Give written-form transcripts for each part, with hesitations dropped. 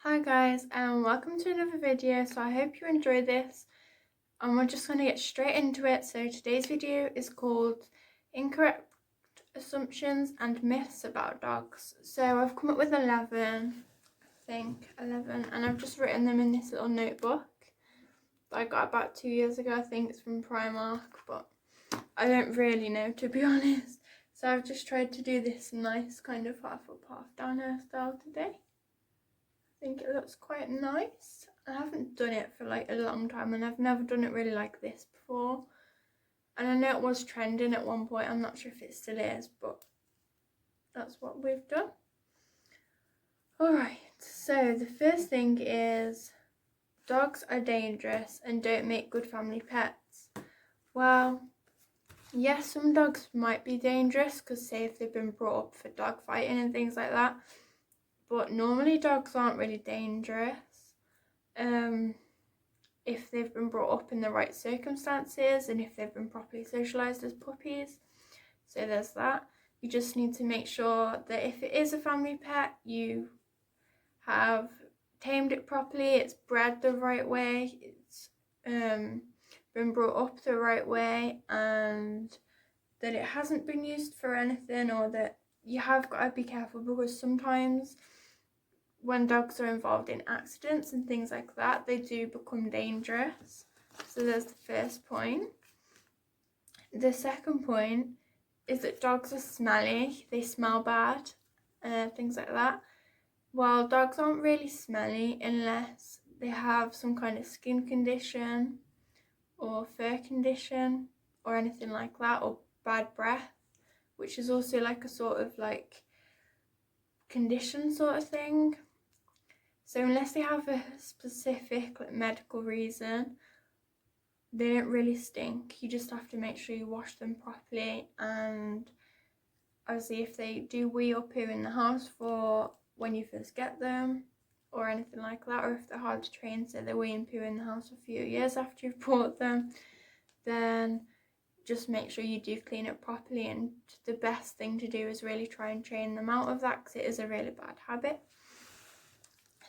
Hi guys, and welcome to another video. So I hope you enjoy this, and we're just going to get straight into it. So today's video is called Incorrect Assumptions and Myths About Dogs. So I've come up with 11, and I've just written them in this little notebook that I got about 2 years ago. I think it's from Primark, but I don't really know, to be honest. So I've just tried to do this nice kind of half up, half down hairstyle today. I think it looks quite nice. I haven't done it for like a long time, and I've never done it really like this before. And I know it was trending at one point. I'm not sure if it still is, but that's what we've done. Alright, so the first thing is dogs are dangerous and don't make good family pets. Well, yes, some dogs might be dangerous because say if they've been brought up for dog fighting and things like that, but normally dogs aren't really dangerous. If they've been brought up in the right circumstances and if they've been properly socialised as puppies. So there's that. You just need to make sure that if it is a family pet, you have tamed it properly, it's bred the right way, it's been brought up the right way, and that it hasn't been used for anything, or that you have got to be careful because sometimes when dogs are involved in accidents and things like that, they do become dangerous. So there's the first point. The second point is that dogs are smelly, they smell bad, things like that. Well, dogs aren't really smelly unless they have some kind of skin condition or fur condition or anything like that, or bad breath, which is also like a sort of like condition sort of thing. So unless they have a specific like medical reason, they don't really stink. You just have to make sure you wash them properly, and obviously if they do wee or poo in the house for when you first get them or anything like that, or if they're hard to train, so they wee and poo in the house a few years after you've bought them, then just make sure you do clean it properly. And the best thing to do is really try and train them out of that, because it is a really bad habit.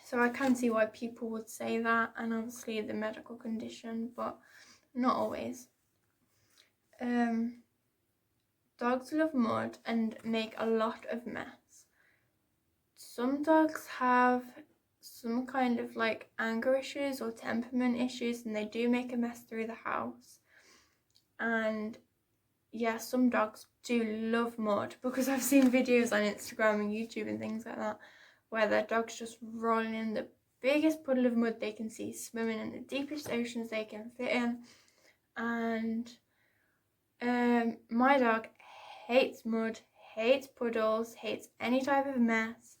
So I can see why people would say that, and obviously the medical condition, but not always. Dogs love mud and make a lot of mess. Some dogs have some kind of like anger issues or temperament issues, and they do make a mess through the house. And yeah, some dogs do love mud, because I've seen videos on Instagram and YouTube and things like that where their dog's just rolling in the biggest puddle of mud they can see, swimming in the deepest oceans they can fit in. And my dog hates mud, hates puddles, hates any type of mess.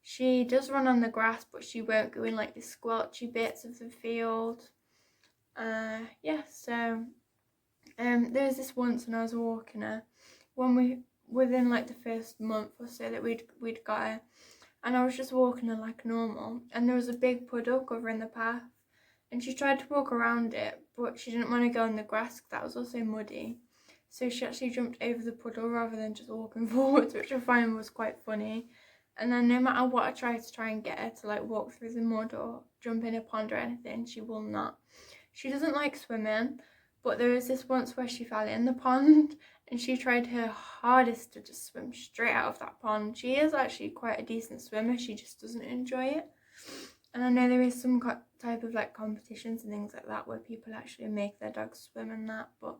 She does run on the grass, but she won't go in like the squelchy bits of the field. So there was this once when I was walking her, within like the first month or so that we'd got her, and I was just walking her like normal, and there was a big puddle covering the path, and she tried to walk around it, but she didn't want to go on the grass because that was also muddy. So she actually jumped over the puddle rather than just walking forwards, which I find was quite funny. And then no matter what I try and get her to like walk through the mud or jump in a pond or anything, she will not. She doesn't like swimming, but there was this once where she fell in the pond and she tried her hardest to just swim straight out of that pond. She is actually quite a decent swimmer, she just doesn't enjoy it. And I know there is some type of like competitions and things like that where people actually make their dogs swim and that, but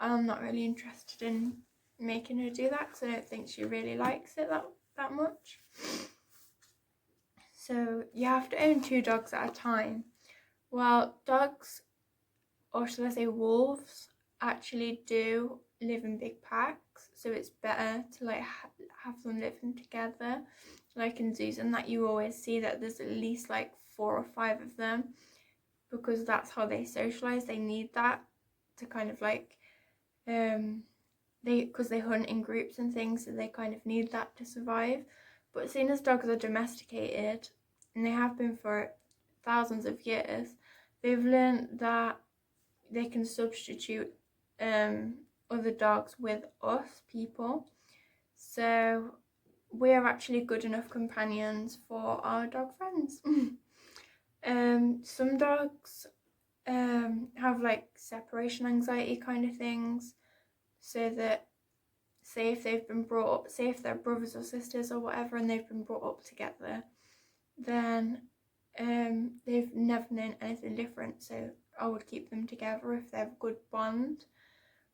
I'm not really interested in making her do that because I don't think she really likes it that much. So you have to own 2 dogs at a time. Well, dogs, or should I say wolves, actually do live in big packs, so it's better to like have them living together, like in zoos and that. You always see that there's at least like 4 or 5 of them, because that's how they socialize. They need that to kind of like because they hunt in groups and things, so they kind of need that to survive. But seeing as dogs are domesticated, and they have been for thousands of years, they've learned that they can substitute other dogs with us people. So we are actually good enough companions for our dog friends. Some dogs have like separation anxiety kind of things, so that say if they've been brought up, say if they're brothers or sisters or whatever and they've been brought up together, then they've never known anything different, so I would keep them together if they have a good bond.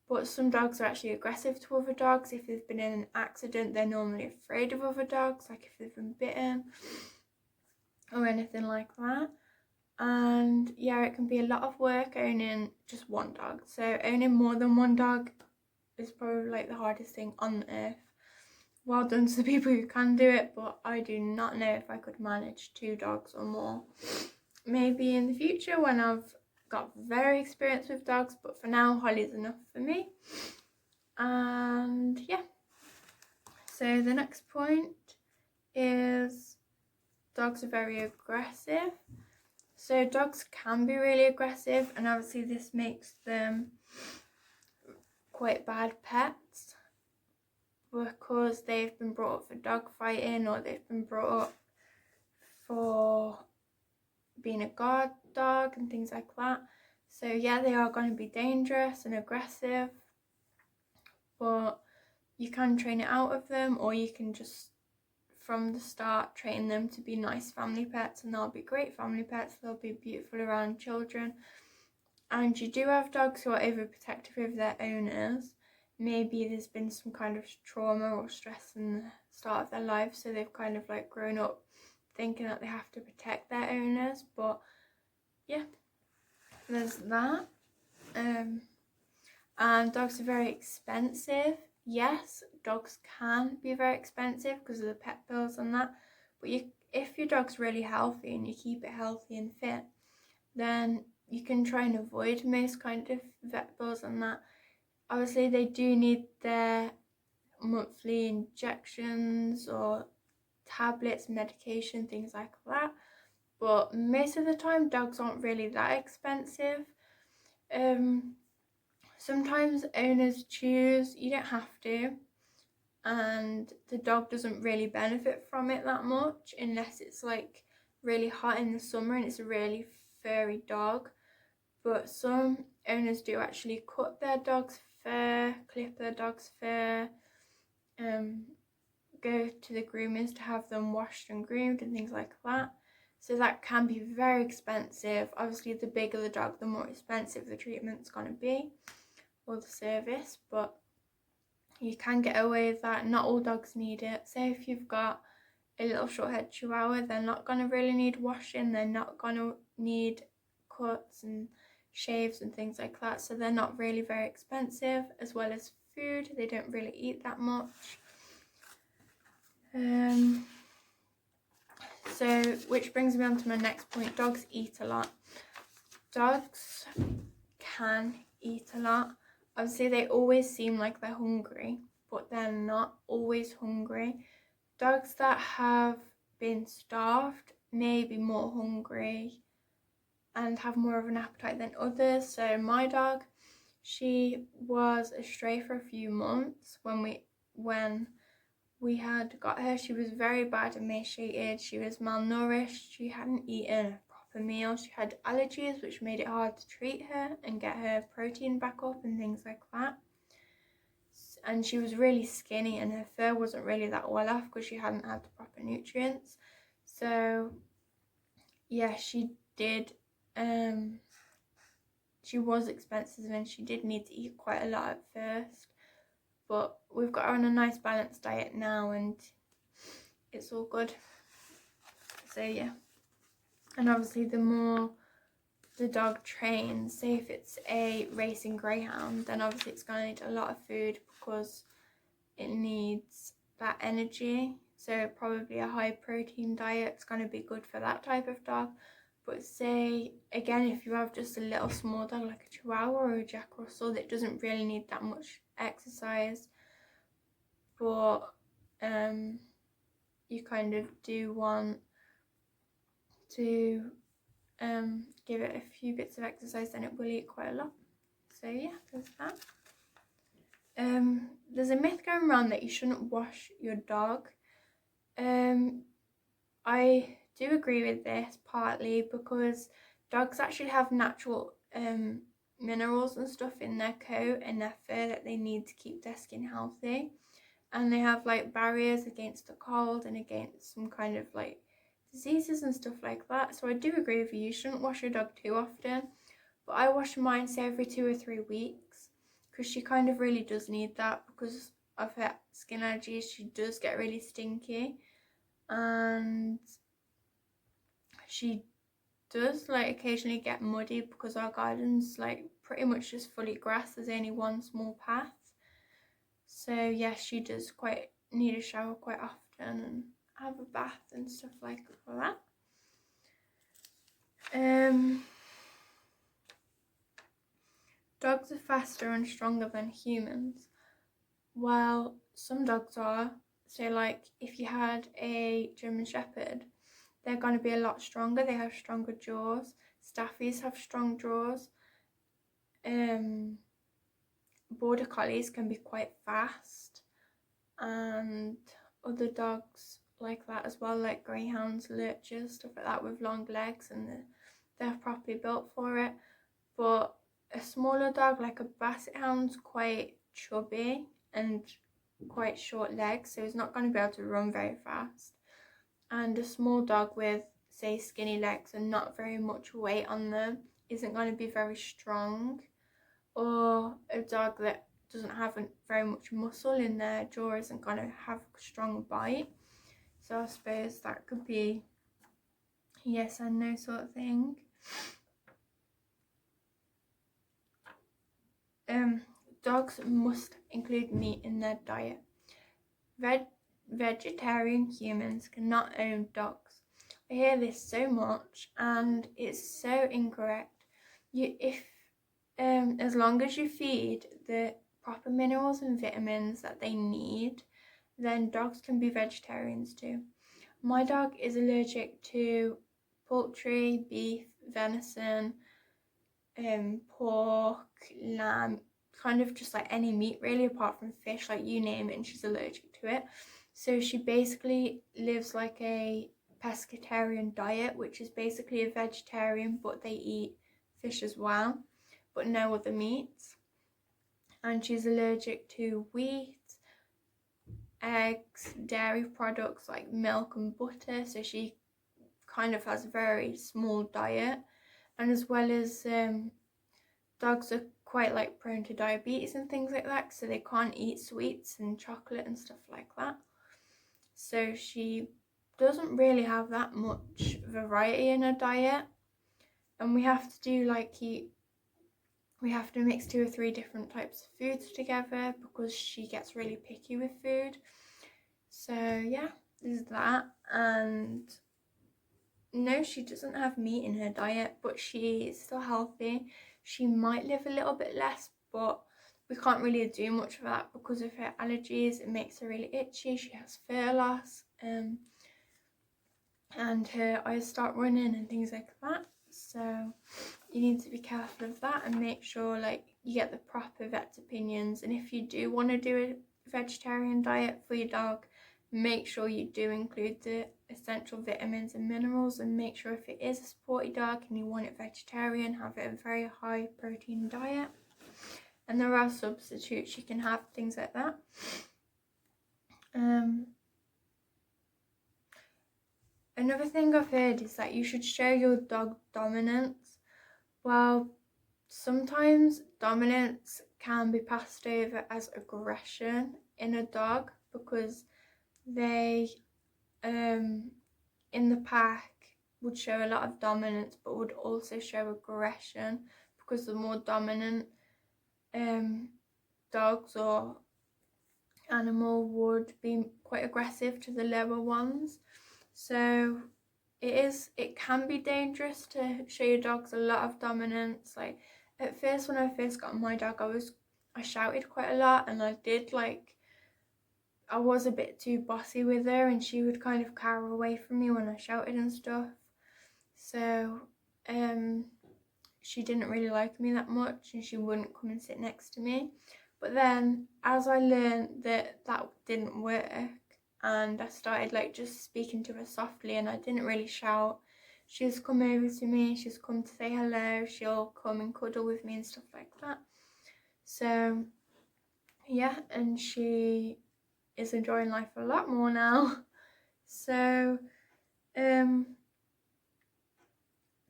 But some dogs are actually aggressive to other dogs. If they've been in an accident, they're normally afraid of other dogs, like if they've been bitten or anything like that. And yeah, it can be a lot of work owning just one dog. So owning more than one dog is probably like the hardest thing on earth. Well done to the people who can do it, but I do not know if I could manage 2 dogs or more. Maybe in the future when I've got very experienced with dogs, but for now Holly's enough for me. And yeah, so the next point is dogs are very aggressive. So dogs can be really aggressive, and obviously this makes them quite bad pets because they've been brought up for dog fighting, or they've been brought up for being a guard dog and things like that. So yeah, they are going to be dangerous and aggressive, but you can train it out of them, or you can just from the start train them to be nice family pets, and they'll be great family pets. They'll be beautiful around children. And you do have dogs who are overprotective of their owners. Maybe there's been some kind of trauma or stress in the start of their life, so they've kind of like grown up thinking that they have to protect their owners. But yeah, there's that. And dogs are very expensive. Yes, dogs can be very expensive because of the pet bills and that, but if your dog's really healthy and you keep it healthy and fit, then you can try and avoid most kind of vet bills and that. Obviously they do need their monthly injections or tablets, medication, things like that, but most of the time dogs aren't really that expensive. Sometimes owners choose, you don't have to, and the dog doesn't really benefit from it that much unless it's like really hot in the summer and it's a really furry dog. But some owners do actually cut their dog's fur, clip their dog's fur, go to the groomers to have them washed and groomed and things like that. So that can be very expensive. Obviously the bigger the dog, the more expensive the treatment's going to be, or the service, but you can get away with that. Not all dogs need it. Say if you've got a little short haired chihuahua, they're not going to really need washing, they're not going to need cuts and shaves and things like that, so they're not really very expensive. As well as food, they don't really eat that much. So which brings me on to my next point. Dogs eat a lot. Dogs can eat a lot. Obviously they always seem like they're hungry, but they're not always hungry. Dogs that have been starved may be more hungry and have more of an appetite than others. So my dog, she was a stray for a few months. When we had got her, she was very bad, emaciated, she was malnourished, she hadn't eaten a proper meal, she had allergies which made it hard to treat her and get her protein back up and things like that. And she was really skinny and her fur wasn't really that well off because she hadn't had the proper nutrients. So yeah, she did she was expensive and she did need to eat quite a lot at first, but we've got her on a nice balanced diet now and it's all good. So yeah, and obviously the more the dog trains, say if it's a racing greyhound, then obviously it's going to need a lot of food because it needs that energy. So probably a high protein diet's going to be good for that type of dog. But say again, if you have just a little small dog like a Chihuahua or a Jack Russell that doesn't really need that much exercise, but you kind of do want to give it a few bits of exercise, then it will eat quite a lot. So yeah, there's that. There's a myth going around that you shouldn't wash your dog. I do agree with this partly because dogs actually have natural minerals and stuff in their coat and their fur that they need to keep their skin healthy, and they have like barriers against the cold and against some kind of like diseases and stuff like that. So I do agree with you, you shouldn't wash your dog too often, but I wash mine say every 2 or 3 weeks because she kind of really does need that because of her skin allergies. She does get really stinky and she does like occasionally get muddy because our garden's like pretty much just fully grass. There's only one small path, so yeah, she does quite need a shower quite often and have a bath and stuff like that. Dogs are faster and stronger than humans. Well, some dogs are. So like if you had a German Shepherd, they're going to be a lot stronger. They have stronger jaws. Staffies have strong jaws. Border Collies can be quite fast, and other dogs like that as well, like Greyhounds, Lurchers, stuff like that with long legs, and they're properly built for it. But a smaller dog like a Basset Hound's quite chubby and quite short legs, so he's not going to be able to run very fast. And a small dog with, say, skinny legs and not very much weight on them isn't going to be very strong. Or a dog that doesn't have very much muscle in their jaw isn't going to have a strong bite. So I suppose that could be yes and no sort of thing. Dogs must include meat in their diet. Vegetarian humans cannot own dogs. I hear this so much and it's so incorrect. As long as you feed the proper minerals and vitamins that they need, then dogs can be vegetarians too. My dog is allergic to poultry, beef, venison, pork, lamb, kind of just like any meat really, apart from fish, like you name it, and she's allergic to it. So she basically lives like a pescatarian diet, which is basically a vegetarian, but they eat fish as well, but no other meats. And she's allergic to wheat, eggs, dairy products like milk and butter, so she kind of has a very small diet. And as well as dogs are quite like prone to diabetes and things like that, so they can't eat sweets and chocolate and stuff like that. So she doesn't really have that much variety in her diet, and we have to do like we have to mix 2 or 3 different types of foods together because she gets really picky with food. So yeah, there's that. And no, she doesn't have meat in her diet, but she is still healthy. She might live a little bit less, but we can't really do much for that because of her allergies. It makes her really itchy. She has fur loss, and her eyes start running and things like that. So you need to be careful of that and make sure like you get the proper vet's opinions. And if you do want to do a vegetarian diet for your dog, make sure you do include the essential vitamins and minerals, and make sure if it is a sporty dog and you want it vegetarian, have it a very high protein diet. And there are substitutes you can have, things like that. Another thing I've heard is that you should show your dog dominance. Well, sometimes dominance can be passed over as aggression in a dog because they in the pack would show a lot of dominance but would also show aggression, because the more dominant dogs or animal would be quite aggressive to the lower ones. So it can be dangerous to show your dogs a lot of dominance. Like at first, when I first got my dog, I shouted quite a lot, and I was a bit too bossy with her, and she would kind of cower away from me when I shouted and stuff. So she didn't really like me that much, and she wouldn't come and sit next to me. But then as I learned that didn't work, and I started like just speaking to her softly, and I didn't really shout. She's come over to me, she's come to say hello, she'll come and cuddle with me and stuff like that. So yeah, and she is enjoying life a lot more now. So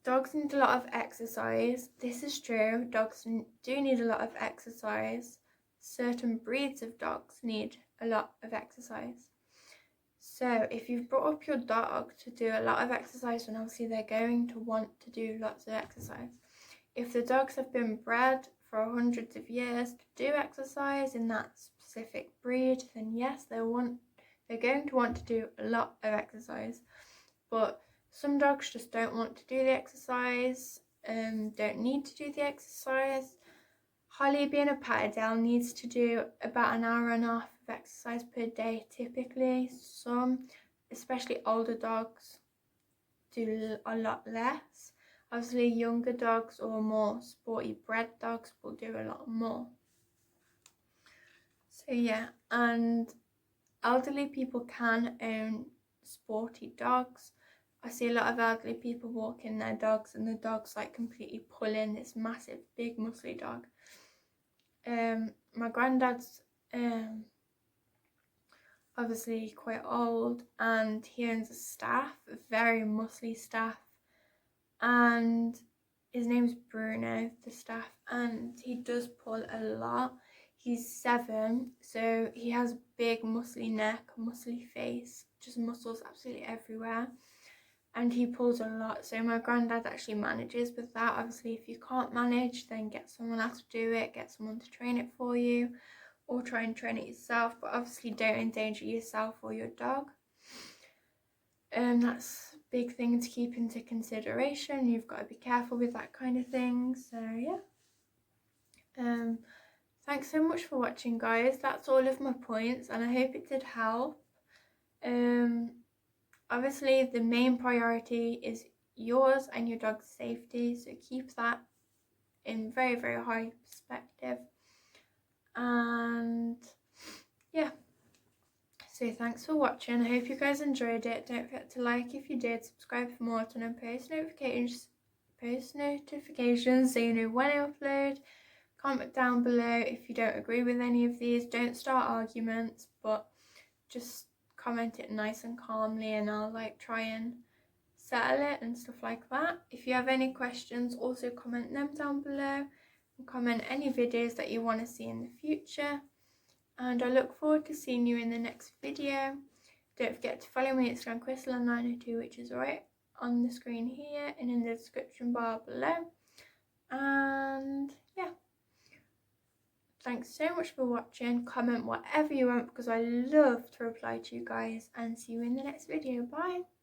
dogs need a lot of exercise. This is true. Dogs do need a lot of exercise. Certain breeds of dogs need a lot of exercise. So if you've brought up your dog to do a lot of exercise, then obviously they're going to want to do lots of exercise. If the dogs have been bred for hundreds of years to do exercise in that specific breed, then yes, they're going to want to do a lot of exercise. But some dogs just don't want to do the exercise, don't need to do the exercise. Holly, being a Patterdale, needs to do about an hour and a half of exercise per day typically. Some, especially older dogs, do a lot less. Obviously younger dogs or more sporty bred dogs will do a lot more. So yeah, and elderly people can own sporty dogs. I see a lot of elderly people walking their dogs and the dog's like completely pulling this massive big muscly dog. My granddad's obviously quite old, and he owns a staff, a very muscly staff, and his name's Bruno, the staff, and he does pull a lot. He's 7, so he has a big muscly neck, muscly face, just muscles absolutely everywhere, and he pulls a lot. So my granddad actually manages with that. Obviously if you can't manage, then get someone else to do it, get someone to train it for you, or try and train it yourself, but obviously don't endanger yourself or your dog. That's a big thing to keep into consideration. You've got to be careful with that kind of thing. So yeah, thanks so much for watching, guys. That's all of my points, and I hope it did help. Obviously the main priority is yours and your dog's safety, so keep that in very, very high perspective. And yeah, so thanks for watching. I hope you guys enjoyed it. Don't forget to like if you did, subscribe for more, turn on post notifications so you know when I upload. Comment down below if you don't agree with any of these. Don't start arguments, but just comment it nice and calmly, and I'll like try and settle it and stuff like that. If you have any questions, also comment them down below, and comment any videos that you want to see in the future, and I look forward to seeing you in the next video. Don't forget to follow me at Instagram, Crystalline902, which is right on the screen here and in the description bar below. And yeah, thanks so much for watching. Comment whatever you want because I love to reply to you guys, and see you in the next video. Bye.